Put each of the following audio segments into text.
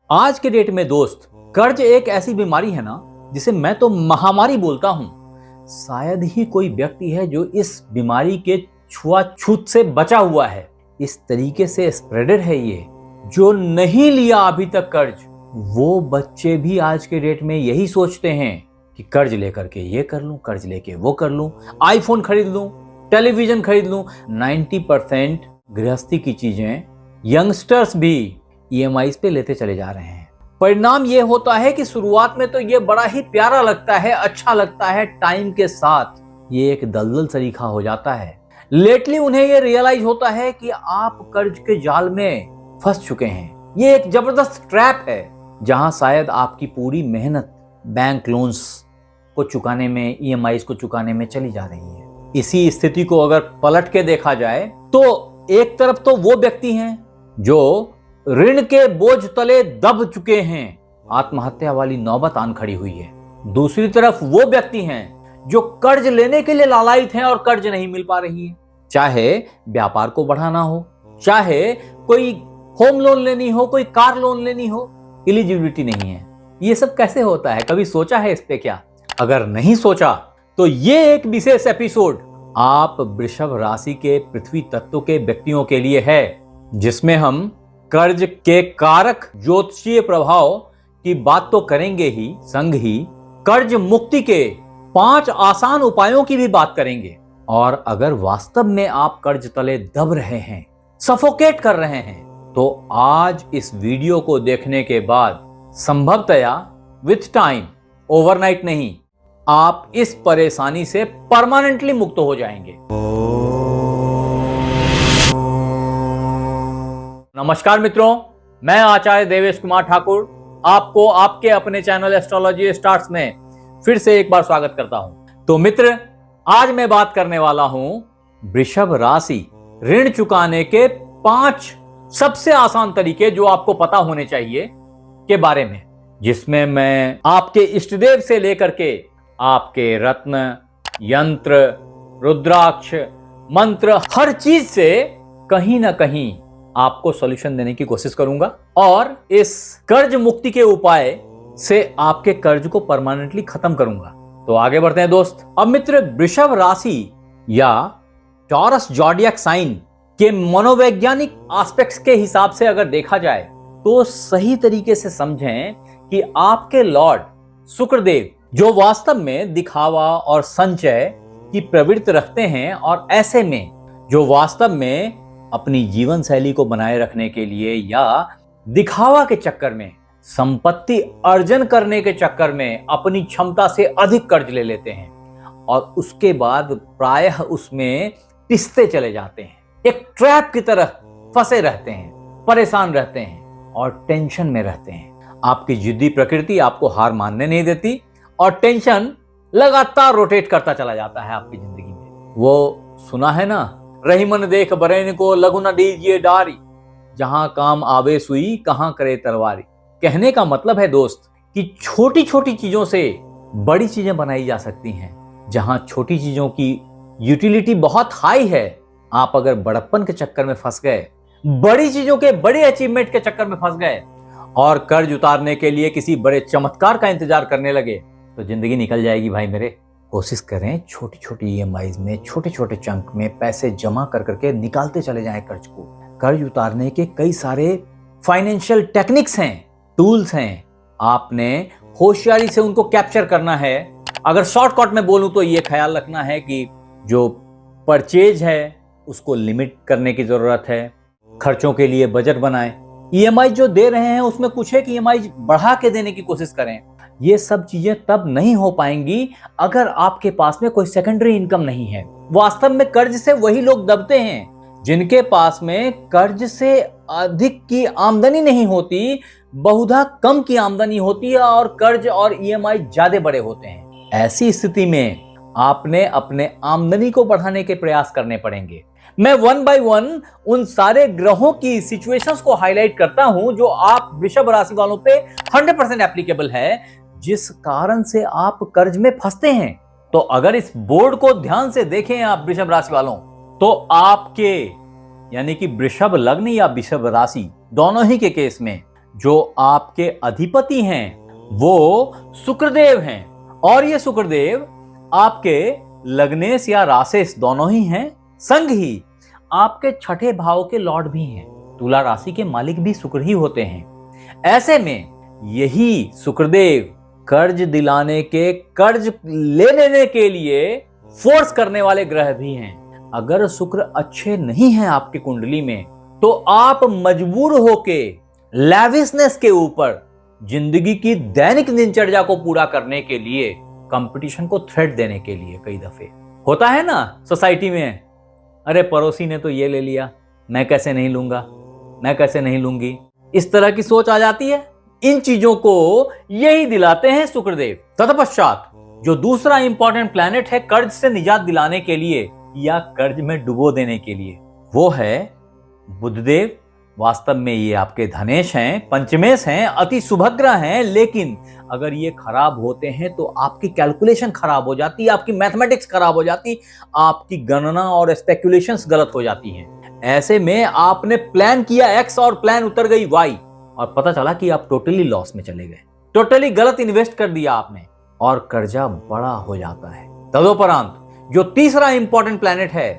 आज के डेट में दोस्त, कर्ज एक ऐसी बीमारी है ना जिसे मैं तो महामारी बोलता हूं। शायद ही कोई व्यक्ति है जो इस बीमारी के छुआछूत से बचा हुआ है। इस तरीके से स्प्रेडेड है ये। जो नहीं लिया अभी तक कर्ज, वो बच्चे भी आज के डेट में यही सोचते हैं कि कर्ज लेकर के ये कर लूं, कर्ज लेके वो कर लूं, आईफोन खरीद लूं, टेलीविजन खरीद लूं। 90% गृहस्थी की चीजें यंगस्टर्स भी EMI पे लेते चले जा रहे हैं। परिणाम ये होता है कि शुरुआत में तो ये बड़ा ही प्यारा लगता है, अच्छा लगता है। टाइम के साथ ये एक दलदल सरीखा हो जाता है। लेटली उन्हें ये रियलाइज होता है कि आप कर्ज के जाल में फंस चुके हैं। ये एक जबरदस्त ट्रैप है जहां शायद आपकी पूरी मेहनत बैंक लोन्स को चुकाने में, EMI को चुकाने में चली जा रही है। इसी स्थिति को अगर पलट के देखा जाए तो एक तरफ तो वो व्यक्ति हैं जो ऋण के बोझ तले दब चुके हैं, आत्महत्या वाली नौबत आन खड़ी हुई है। दूसरी तरफ वो व्यक्ति हैं जो कर्ज लेने के लिए लालायित हैं और कर्ज नहीं मिल पा रही है। चाहे व्यापार को बढ़ाना हो, चाहे कोई होम लोन लेनी हो, कोई कार लोन लेनी हो, एलिजिबिलिटी नहीं है। ये सब कैसे होता है? कभी सोचा है इस पे क्या? अगर नहीं सोचा तो ये एक विशेष एपिसोड आप वृषभ राशि के पृथ्वी तत्व के व्यक्तियों के लिए है, जिसमें हम कर्ज के कारक ज्योतिषीय प्रभाव की बात तो करेंगे ही, संग ही कर्ज मुक्ति के 5 आसान उपायों की भी बात करेंगे। और अगर वास्तव में आप कर्ज तले दब रहे हैं, सफोकेट कर रहे हैं, तो आज इस वीडियो को देखने के बाद संभवतया विथ टाइम, ओवरनाइट नहीं, आप इस परेशानी से परमानेंटली मुक्त हो जाएंगे। नमस्कार मित्रों, मैं आचार्य देवेश कुमार ठाकुर आपको आपके अपने चैनल एस्ट्रोलॉजी स्टार्स में फिर से एक बार स्वागत करता हूं। तो मित्र, आज मैं बात करने वाला हूं वृषभ राशि ऋण चुकाने के 5 सबसे आसान तरीके जो आपको पता होने चाहिए के बारे में, जिसमें मैं आपके इष्टदेव से लेकर के आपके रत्न, यंत्र, रुद्राक्ष, मंत्र, हर चीज से कहीं ना कहीं आपको सॉल्यूशन देने की कोशिश करूंगा और इस कर्ज मुक्ति के उपाय से आपके कर्ज को परमानेंटली खत्म करूंगा। तो आगे बढ़ते हैं दोस्त। अब मित्र, वृषभ राशि या टॉरस ज़ोडिएक साइन के मनोवैज्ञानिक एस्पेक्ट्स के हिसाब से अगर देखा जाए तो सही तरीके से समझें कि आपके लॉर्ड शुक्रदेव, जो वास्तव में दिखावा और संचय की प्रवृत्ति रखते हैं, और ऐसे में जो वास्तव में अपनी जीवन शैली को बनाए रखने के लिए या दिखावा के चक्कर में, संपत्ति अर्जन करने के चक्कर में अपनी क्षमता से अधिक कर्ज ले लेते हैं और उसके बाद प्रायः उसमें पिसते चले जाते हैं। एक ट्रैप की तरह फंसे रहते हैं, परेशान रहते हैं और टेंशन में रहते हैं। आपकी जिद्दी प्रकृति आपको हार मानने नहीं देती और टेंशन लगातार रोटेट करता चला जाता है आपकी जिंदगी में। वो सुना है ना, रही मन देख बरेन को लघु न दीजिए डारी, जहां काम आवे सुई कहां करे तलवारी। कहने का मतलब है दोस्त कि छोटी छोटी चीजों से बड़ी चीजें बनाई जा सकती हैं। जहां छोटी चीजों की यूटिलिटी बहुत हाई है, आप अगर बड़प्पन के चक्कर में फंस गए, बड़ी चीजों के बड़े अचीवमेंट के चक्कर में फंस गए और कर्ज उतारने के लिए किसी बड़े चमत्कार का इंतजार करने लगे, तो जिंदगी निकल जाएगी भाई मेरे। कोशिश करें छोटी छोटी EMIs में, छोटे छोटे चंक में पैसे जमा कर करके निकालते चले जाएं कर्ज को। कर्ज उतारने के कई सारे फाइनेंशियल टेक्निक्स हैं, टूल्स हैं। आपने होशियारी से उनको कैप्चर करना है। अगर शॉर्टकट में बोलूं तो ये ख्याल रखना है कि जो परचेज है उसको लिमिट करने की जरूरत है। खर्चों के लिए बजट बनाएं। EMI जो दे रहे हैं उसमें कुछ है कि EMI बढ़ा के देने की कोशिश करें। ये सब चीजें तब नहीं हो पाएंगी अगर आपके पास में कोई सेकेंडरी इनकम नहीं है। वास्तव में कर्ज से वही लोग दबते हैं जिनके पास में कर्ज से अधिक की आमदनी नहीं होती, बहुधा कम की आमदनी होती है और कर्ज और EMI ज्यादा बड़े होते हैं। ऐसी स्थिति में आपने अपने आमदनी को बढ़ाने के प्रयास करने पड़ेंगे। मैं 1 by 1 उन सारे ग्रहों की सिचुएशंस को हाईलाइट करता हूं जो आप वृषभ राशि वालों पे 100% एप्लीकेबल है, जिस कारण से आप कर्ज में फंसते हैं। तो अगर इस बोर्ड को ध्यान से देखें आप वृषभ राशि वालों, तो आपके यानी कि वृषभ लग्न या वृषभ राशि दोनों ही के केस में जो आपके अधिपति हैं वो शुक्रदेव हैं, और ये शुक्रदेव आपके लग्नेश या राशेश दोनों ही हैं, संग ही आपके छठे भाव के लॉर्ड भी हैं। तुला राशि के मालिक भी शुक्र ही होते हैं। ऐसे में यही शुक्रदेव कर्ज दिलाने के, कर्ज ले लेने के लिए फोर्स करने वाले ग्रह भी हैं। अगर शुक्र अच्छे नहीं हैं आपकी कुंडली में, तो आप मजबूर होके लैविशनेस के ऊपर, जिंदगी की दैनिक दिनचर्या को पूरा करने के लिए, कंपटीशन को थ्रेट देने के लिए, कई दफे होता है ना सोसाइटी में, अरे पड़ोसी ने तो ये ले लिया, मैं कैसे नहीं लूंगा, मैं कैसे नहीं लूंगी, इस तरह की सोच आ जाती है। इन चीजों को यही दिलाते हैं शुक्रदेव। तत्पश्चात जो दूसरा इंपॉर्टेंट प्लैनेट है कर्ज से निजात दिलाने के लिए या कर्ज में डुबो देने के लिए, वो है बुधदेव। वास्तव में ये आपके धनेश हैं, पंचमेश हैं, अति सुभग्रह हैं, लेकिन अगर ये खराब होते हैं तो आपकी कैलकुलेशन खराब हो जाती है, आपकी मैथमेटिक्स खराब हो जाती, आपकी गणना और स्पेकुलेशंस गलत हो जाती हैं। ऐसे में आपने प्लान किया एक्स और प्लान उतर गई वाई, और पता चला कि आप टोटली लॉस में चले गए, टोटली गलत इन्वेस्ट कर दिया आपने, और कर्जा बड़ा हो जाता है। तदोपरांत जो तीसरा इंपॉर्टेंट प्लैनेट है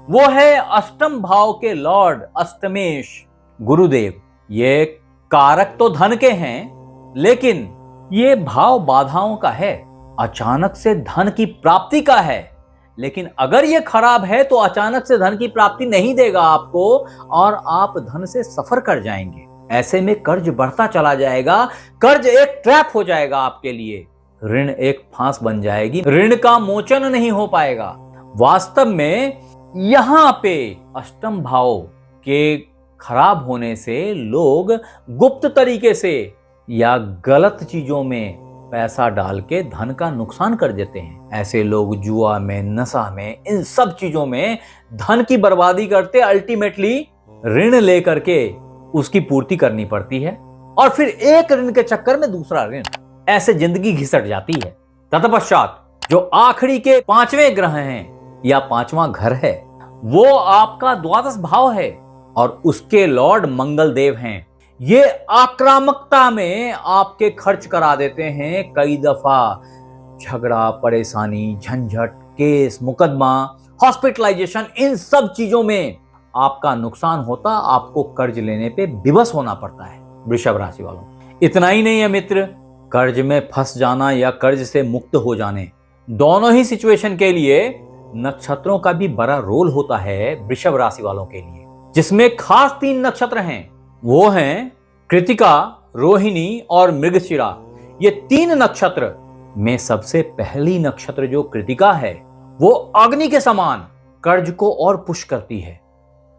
वो है अष्टम भाव के लॉर्ड अष्टमेश गुरुदेव। ये कारक तो धन के हैं, लेकिन ये भाव बाधाओं का है, अचानक से धन की प्राप्ति का है। लेकिन अगर ये खराब है तो अचानक से धन की प्राप्ति नहीं देगा आपको, और आप धन से सफर कर जाएंगे। ऐसे में कर्ज बढ़ता चला जाएगा, कर्ज एक ट्रैप हो जाएगा आपके लिए, ऋण एक फांस बन जाएगी, ऋण का मोचन नहीं हो पाएगा। वास्तव में यहां पे अष्टम भाव के खराब होने से लोग गुप्त तरीके से या गलत चीजों में पैसा डाल के धन का नुकसान कर देते हैं। ऐसे लोग जुआ में, नशा में, इन सब चीजों में धन की बर्बादी करते, अल्टीमेटली ऋण लेकर के उसकी पूर्ति करनी पड़ती है, और फिर एक ऋण के चक्कर में दूसरा ऋण, ऐसे जिंदगी घिसट जाती है। तत्पश्चात जो आखिरी के पांचवें ग्रह हैं या पांचवा घर है, वो आपका द्वादश भाव है, और उसके लॉर्ड मंगल देव हैं। ये आक्रामकता में आपके खर्च करा देते हैं। कई दफा झगड़ा, परेशानी, झंझट, केस, मुकदमा, हॉस्पिटलाइजेशन, इन सब चीजों में आपका नुकसान होता, आपको कर्ज लेने पे विवश होना पड़ता है वृषभ राशि वालों। इतना ही नहीं है मित्र, कर्ज में फंस जाना या कर्ज से मुक्त हो जाने, दोनों ही सिचुएशन के लिए नक्षत्रों का भी बड़ा रोल होता है वृषभ राशि वालों के लिए, जिसमें खास 3 नक्षत्र हैं। वो हैं कृतिका, रोहिणी और मृगशिरा। ये 3 नक्षत्र में सबसे पहली नक्षत्र जो कृतिका है, वो अग्नि के समान कर्ज को और पुश करती है।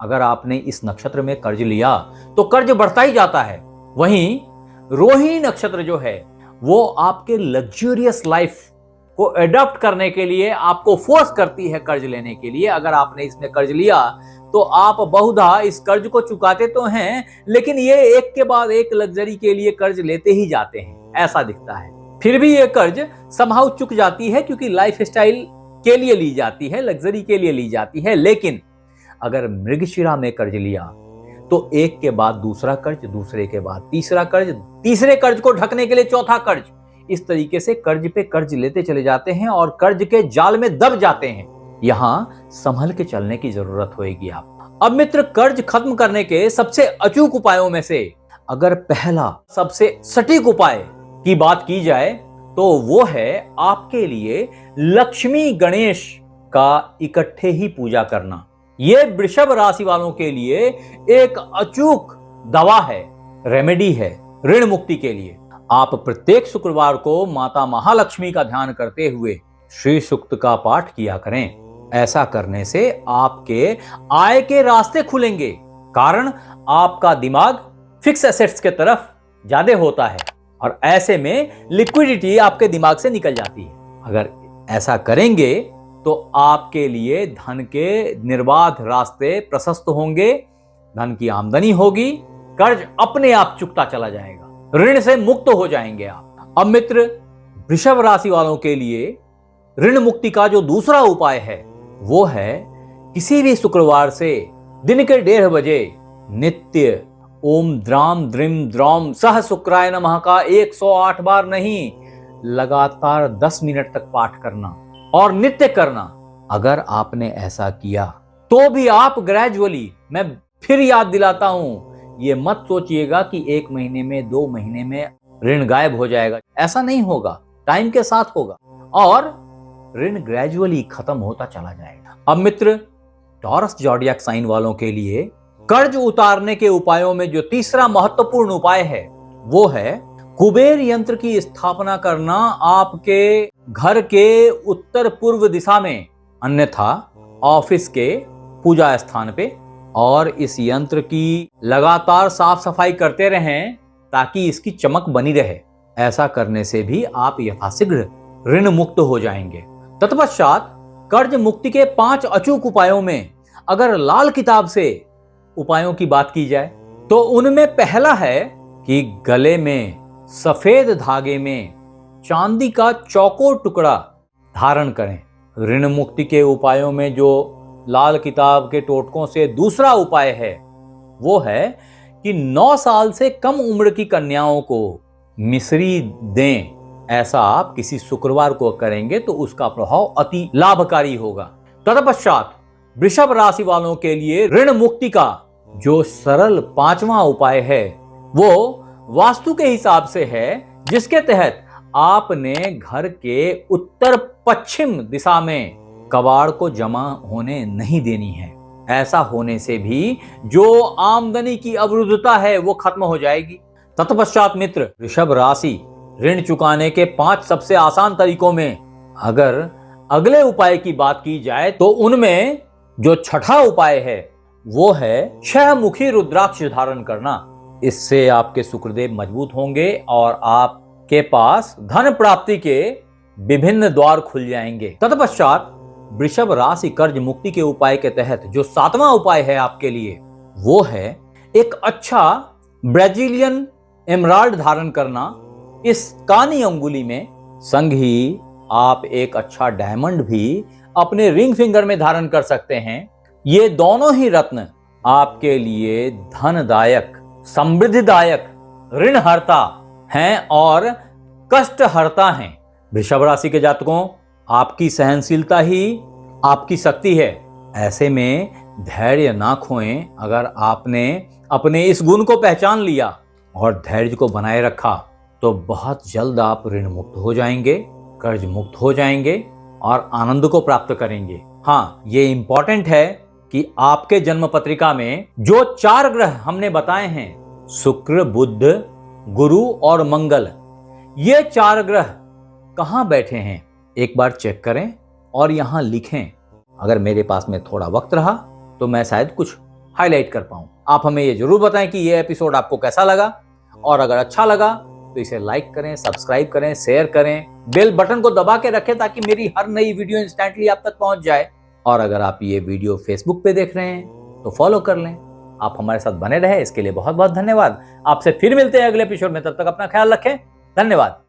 अगर आपने इस नक्षत्र में कर्ज लिया तो कर्ज बढ़ता ही जाता है। वहीं रोहिणी नक्षत्र जो है, वो आपके लग्जरियस लाइफ को एडॉप्ट करने के लिए आपको फोर्स करती है कर्ज लेने के लिए। अगर आपने इसमें कर्ज लिया तो आप बहुधा इस कर्ज को चुकाते तो हैं, लेकिन ये एक के बाद एक लग्जरी के लिए कर्ज लेते ही जाते हैं, ऐसा दिखता है। फिर भी ये कर्ज समहाउ चुक जाती है, क्योंकि लाइफ स्टाइल के लिए ली जाती है, लग्जरी के लिए ली जाती है। लेकिन अगर मृगशिरा में कर्ज लिया तो एक के बाद दूसरा कर्ज, दूसरे के बाद तीसरा कर्ज, तीसरे कर्ज को ढकने के लिए चौथा कर्ज, इस तरीके से कर्ज पे कर्ज लेते चले जाते हैं और कर्ज के जाल में दब जाते हैं। यहां संभल के चलने की जरूरत होगी आप। अब मित्र, कर्ज खत्म करने के सबसे अचूक उपायों में से अगर पहला सबसे सटीक उपाय की बात की जाए तो वो है आपके लिए लक्ष्मी गणेश का इकट्ठे ही पूजा करना। ये वृषभ राशि वालों के लिए एक अचूक दवा है, रेमेडी है ऋण मुक्ति के लिए। आप प्रत्येक शुक्रवार को माता महालक्ष्मी का ध्यान करते हुए श्री सूक्त का पाठ किया करें। ऐसा करने से आपके आय के रास्ते खुलेंगे, कारण आपका दिमाग फिक्स एसेट्स के तरफ ज्यादा होता है और ऐसे में लिक्विडिटी आपके दिमाग से निकल जाती है। अगर ऐसा करेंगे तो आपके लिए धन के निर्बाध रास्ते प्रशस्त होंगे, धन की आमदनी होगी, कर्ज अपने आप चुकता चला जाएगा, ऋण से मुक्त हो जाएंगे आप। अब मित्र, वृषभ राशि वालों के लिए ऋण मुक्ति का जो दूसरा उपाय है वो है किसी भी शुक्रवार से दिन के 1:30 बजे नित्य ओम द्राम द्रिम द्रौम सह शुक्राय नमः का 108 बार नहीं, लगातार 10 मिनट तक पाठ करना और नित्य करना। अगर आपने ऐसा किया तो भी आप ग्रेजुअली, मैं फिर याद दिलाता हूं, ये मत सोचिएगा कि 1 महीने में 2 महीने में ऋण गायब हो जाएगा। ऐसा नहीं होगा, टाइम के साथ होगा और ऋण ग्रेजुअली खत्म होता चला जाएगा। अब मित्र, टॉरस ज़ोडिएक साइन वालों के लिए कर्ज उतारने के उपायों में जो तीसरा महत्वपूर्ण उपाय है वो है कुबेर यंत्र की स्थापना करना आपके घर के उत्तर पूर्व दिशा में, अन्यथा ऑफिस के पूजा स्थान पे। और इस यंत्र की लगातार साफ सफाई करते रहें ताकि इसकी चमक बनी रहे। ऐसा करने से भी आप यथाशीघ्र ऋण मुक्त हो जाएंगे। तत्पश्चात कर्ज मुक्ति के 5 अचूक उपायों में अगर लाल किताब से उपायों की बात की जाए तो उनमें पहला है कि गले में सफेद धागे में चांदी का चौकोर टुकड़ा धारण करें। ऋण मुक्ति के उपायों में जो लाल किताब के टोटकों से दूसरा उपाय है वो है कि 9 साल से कम उम्र की कन्याओं को मिश्री दें। ऐसा आप किसी शुक्रवार को करेंगे तो उसका प्रभाव अति लाभकारी होगा। तत्पश्चात वृषभ राशि वालों के लिए ऋण मुक्ति का जो सरल 5वां उपाय है वो वास्तु के हिसाब से है, जिसके तहत आपने घर के उत्तर पश्चिम दिशा में कबाड़ को जमा होने नहीं देनी है। ऐसा होने से भी जो आमदनी की अवरुद्धता है वो खत्म हो जाएगी। तत्पश्चात मित्र, वृषभ राशि ऋण चुकाने के 5 सबसे आसान तरीकों में अगर अगले उपाय की बात की जाए तो उनमें जो छठा उपाय है वो है 6 मुखी रुद्राक्ष धारण करना। इससे आपके शुक्रदेव मजबूत होंगे और आपके पास धन प्राप्ति के विभिन्न द्वार खुल जाएंगे। तत्पश्चात वृषभ राशि कर्ज मुक्ति के उपाय के तहत जो 7वां उपाय है आपके लिए वो है एक अच्छा ब्राजीलियन एमराल्ड धारण करना। इस कानी अंगुली में संग ही आप एक अच्छा डायमंड भी अपने रिंग फिंगर में धारण कर सकते हैं। ये दोनों ही रत्न आपके लिए धनदायक, समृद्धिदायक, ऋणहर्ता हैं और कष्टहर्ता हैं। वृषभ राशि के जातकों, आपकी सहनशीलता ही आपकी शक्ति है। ऐसे में धैर्य ना खोएं। अगर आपने अपने इस गुण को पहचान लिया और धैर्य को बनाए रखा तो बहुत जल्द आप ऋण मुक्त हो जाएंगे, कर्ज मुक्त हो जाएंगे और आनंद को प्राप्त करेंगे। हाँ, ये इंपॉर्टेंट है कि आपके जन्म पत्रिका में जो 4 ग्रह हमने बताए हैं, शुक्र, बुध, गुरु और मंगल, ये 4 ग्रह कहां बैठे हैं एक बार चेक करें और यहां लिखें। अगर मेरे पास में थोड़ा वक्त रहा तो मैं शायद कुछ हाईलाइट कर पाऊं। आप हमें ये जरूर बताएं कि ये एपिसोड आपको कैसा लगा, और अगर अच्छा लगा तो इसे लाइक करें, सब्सक्राइब करें, शेयर करें, बेल बटन को दबा के रखें ताकि मेरी हर नई वीडियो इंस्टेंटली आप तक पहुंच जाए। और अगर आप ये वीडियो फेसबुक पे देख रहे हैं तो फॉलो कर लें। आप हमारे साथ बने रहे, इसके लिए बहुत बहुत धन्यवाद। आपसे फिर मिलते हैं अगले एपिसोड में, तब तक अपना ख्याल रखें। धन्यवाद।